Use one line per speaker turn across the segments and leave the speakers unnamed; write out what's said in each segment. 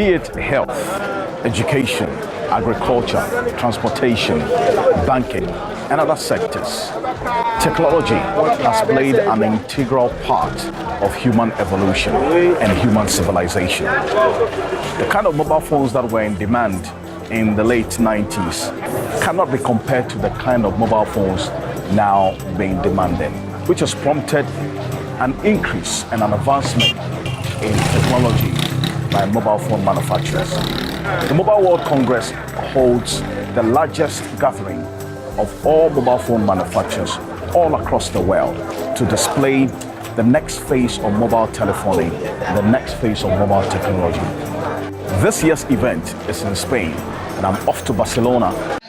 Be it health, education, agriculture, transportation, banking, and other sectors, technology has played an integral part of human evolution and human civilization. The kind of mobile phones that were in demand in the late 90s cannot be compared to the kind of mobile phones now being demanded, which has prompted an increase and an advancement in technology by mobile phone manufacturers. The Mobile World Congress holds the largest gathering of all mobile phone manufacturers all across the world to display the next phase of mobile telephony, the next phase of mobile technology. This year's event is in Spain, and I'm off to Barcelona.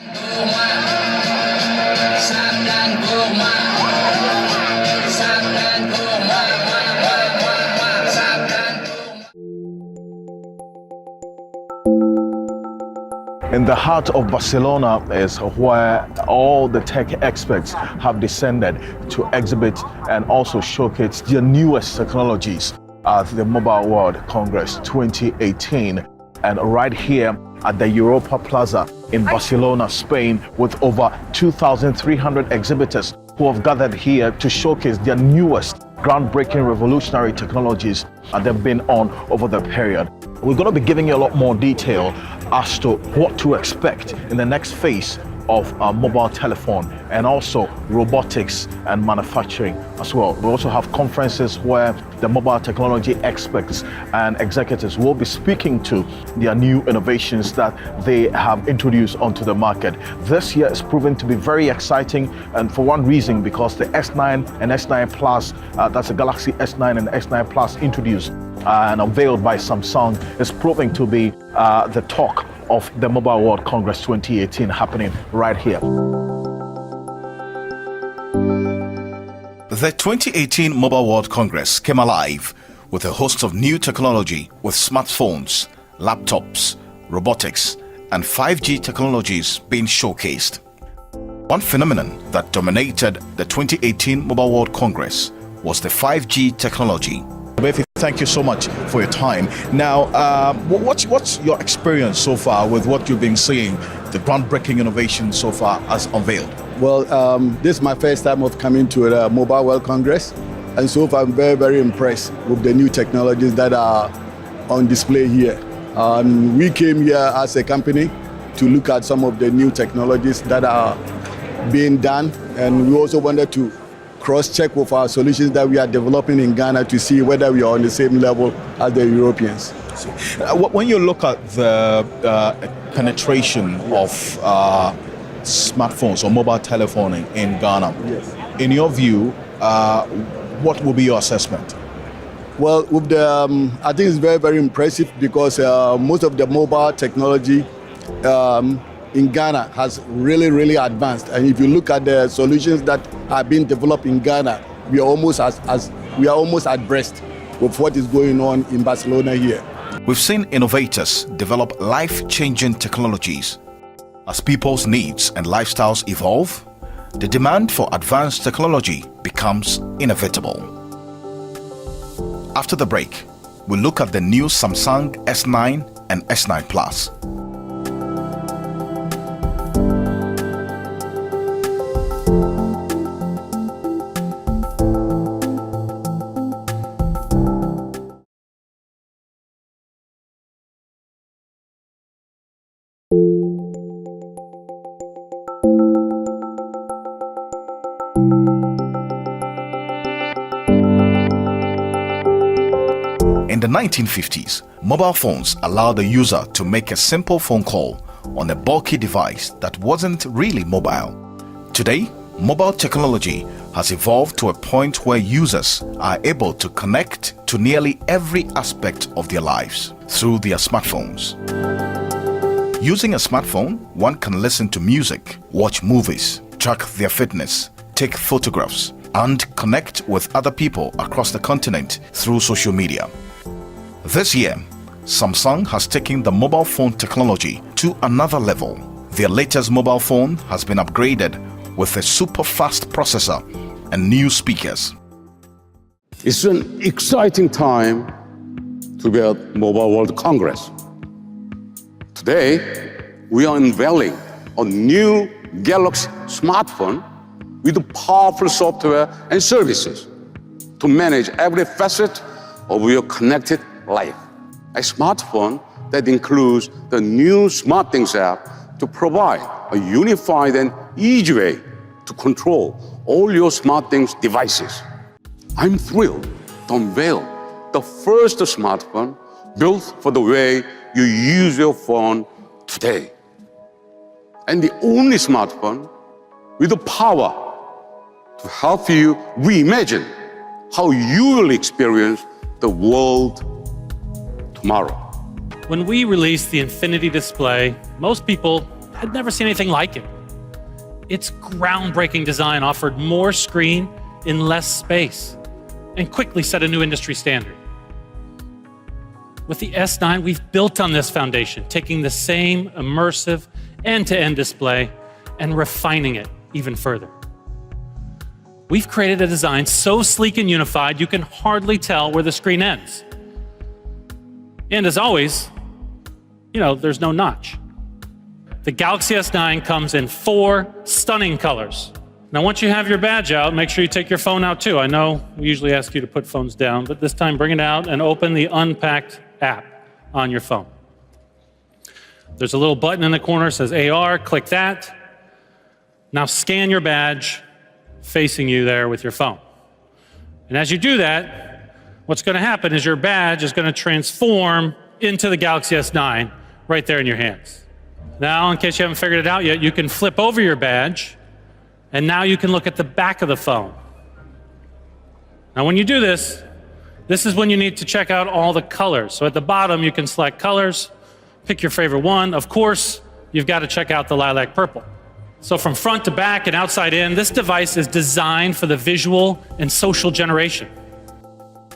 In the heart of Barcelona is where all the tech experts have descended to exhibit and also showcase their newest technologies at the Mobile World Congress 2018. And right here at the Europa Plaza in Barcelona, Spain, with over 2,300 exhibitors who have gathered here to showcase their newest groundbreaking revolutionary technologies that they've been on over the period. We're going to be giving you a lot more detail as to what to expect in the next phase of mobile telephone and also robotics and manufacturing as well. We also have conferences where the mobile technology experts and executives will be speaking to their new innovations that they have introduced onto the market. This year is proven to be very exciting, and for one reason, because the S9 and S9 Plus, that's the Galaxy S9 and S9 Plus introduced and unveiled by Samsung, is proving to be the talk of the Mobile World Congress 2018 happening right here.
The 2018 Mobile World Congress came alive with a host of new technology with smartphones, laptops, robotics, and 5G technologies being showcased. One phenomenon that dominated the 2018 Mobile World Congress was the 5G technology.
Thank you so much for your time. Now, what's your experience so far with what you've been seeing, the groundbreaking innovation so far as unveiled?
Well, this is my first time of coming to the Mobile World Congress, and so far I'm very, very impressed with the new technologies that are on display here. We came here as a company to look at some of the new technologies that are being done, and we also wanted to cross-check with our solutions that we are developing in Ghana to see whether we are on the same level as the Europeans.
When you look at the penetration of smartphones or mobile telephoning in Ghana, yes, in your view, what will be your assessment?
Well, with the, I think it's very, very impressive because most of the mobile technology in Ghana has really, really advanced. And if you look at the solutions that are being developed in Ghana, we are almost at breast with what is going on in Barcelona here.
We've seen innovators develop life-changing technologies. As people's needs and lifestyles evolve, the demand for advanced technology becomes inevitable. After the break, we'll look at the new Samsung S9 and S9 Plus. In the 1950s, mobile phones allowed the user to make a simple phone call on a bulky device that wasn't really mobile. Today, mobile technology has evolved to a point where users are able to connect to nearly every aspect of their lives through their smartphones. Using a smartphone, one can listen to music, watch movies, track their fitness, take photographs, and connect with other people across the continent through social media. This year, Samsung has taken the mobile phone technology to another level. Their latest mobile phone has been upgraded with a super fast processor and new speakers.
It's an exciting time to be at Mobile World Congress. Today, we are unveiling a new Galaxy smartphone with powerful software and services to manage every facet of your connected life. A smartphone that includes the new SmartThings app to provide a unified and easy way to control all your SmartThings devices. I'm thrilled to unveil the first smartphone built for the way you use your phone today. And the only smartphone with the power to help you reimagine how you will experience the world tomorrow.
When we released the Infinity Display, most people had never seen anything like it. Its groundbreaking design offered more screen in less space and quickly set a new industry standard. With the S9, we've built on this foundation, taking the same immersive end-to-end display and refining it even further. We've created a design so sleek and unified, you can hardly tell where the screen ends. And as always, there's no notch. The Galaxy S9 comes in 4 stunning colors. Now, once you have your badge out, make sure you take your phone out too. I know we usually ask you to put phones down, but this time bring it out and open the Unpacked app on your phone. There's a little button in the corner that says AR, click that. Now scan your badge facing you there with your phone. And as you do that, what's going to happen is your badge is going to transform into the Galaxy S9 right there in your hands. Now, in case you haven't figured it out yet, you can flip over your badge, and now you can look at the back of the phone. Now, when you do this, this is when you need to check out all the colors. So at the bottom, you can select colors, pick your favorite one. Of course, you've got to check out the lilac purple. So from front to back and outside in, this device is designed for the visual and social generation.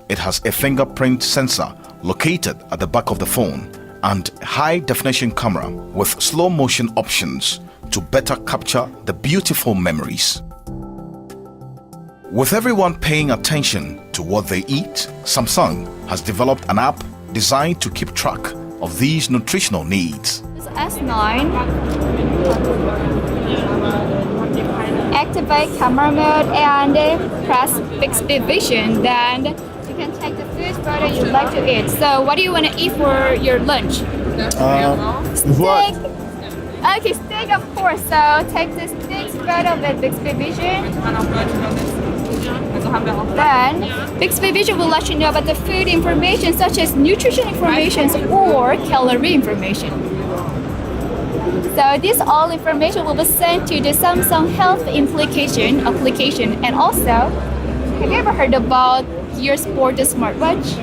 It has a fingerprint sensor located at the back of the phone and high-definition camera with slow-motion options to better capture the beautiful memories. With everyone paying attention to what they eat, Samsung has developed an app designed to keep track of these nutritional needs.
This S9, activate camera mode and press Bixby Vision, then you can take the food photo you'd like to eat. So what do you want to eat for your lunch? Steak. Okay, steak of course. So take the steak photo with Bixby Vision. Then Bixby Vision will let you know about the food information such as nutrition information or calorie information. So this all information will be sent to the Samsung Health application. And also, have you ever heard about Gear Sport, the smartwatch?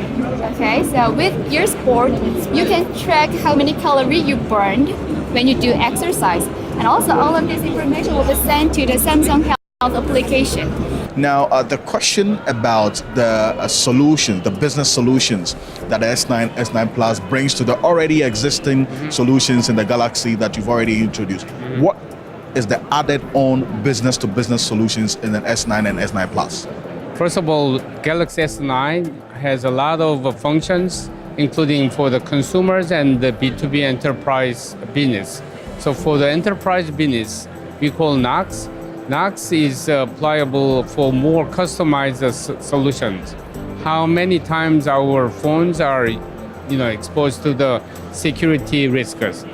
Okay, so with Gear Sport, you can track how many calories you burned when you do exercise. And also all of this information will be sent to the Samsung Health application.
Now, the question about the solution, the business solutions that S9, S9 Plus brings to the already existing solutions in the Galaxy that you've already introduced. What is the added on business-to-business solutions in the S9 and S9 Plus?
First of all, Galaxy S9 has a lot of functions, including for the consumers and the B2B enterprise business. So for the enterprise business, we call NOX. NOX is pliable for more customized solutions. How many times our phones are, exposed to the security risks?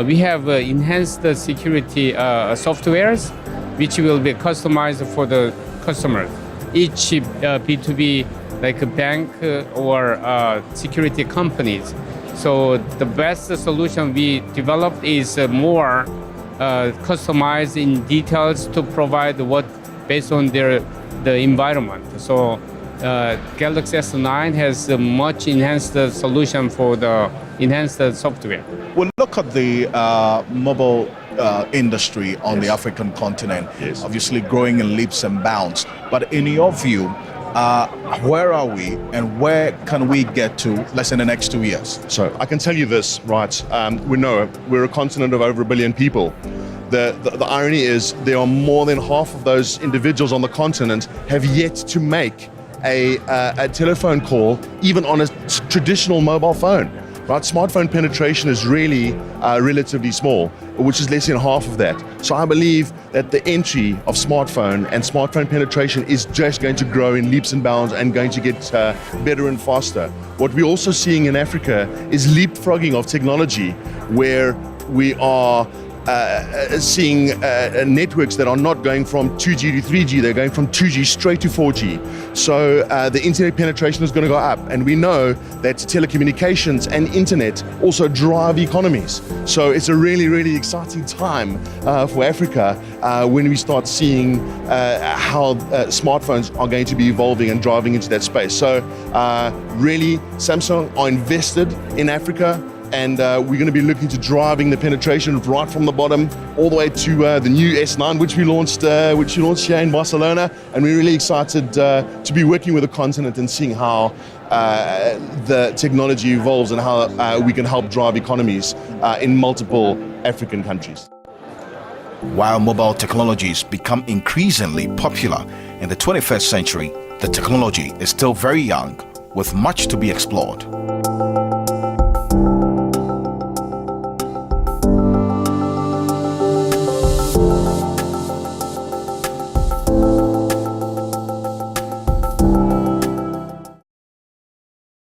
We have enhanced the security softwares, which will be customized for the customers. Each B2B, like a bank or security companies. So the best solution we developed is more customized in details to provide what based on the environment. So Galaxy S9 has a much enhanced solution for the enhanced software.
We'll look at the mobile industry on the African continent, obviously growing in leaps and bounds. But in your view, where are we and where can we get to, let's say, in the next 2 years?
So I can tell you this, right? We know we're a continent of over 1 billion people. The irony is there are more than half of those individuals on the continent have yet to make a telephone call, even on a traditional mobile phone. right? Smartphone penetration is really relatively small, which is less than half of that. So I believe that the entry of smartphone and smartphone penetration is just going to grow in leaps and bounds and going to get better and faster. What we're also seeing in Africa is leapfrogging of technology, where we are seeing networks that are not going from 2G to 3G, they're going from 2G straight to 4G. So the internet penetration is going to go up, and we know that telecommunications and internet also drive economies. So it's a really, really exciting time for Africa when we start seeing how smartphones are going to be evolving and driving into that space. So really, Samsung are invested in Africa, and we're going to be looking to driving the penetration right from the bottom all the way to the new S9, which we launched here in Barcelona. And we're really excited to be working with the continent and seeing how the technology evolves and how we can help drive economies in multiple African countries.
While mobile technologies become increasingly popular in the 21st century, the technology is still very young, with much to be explored.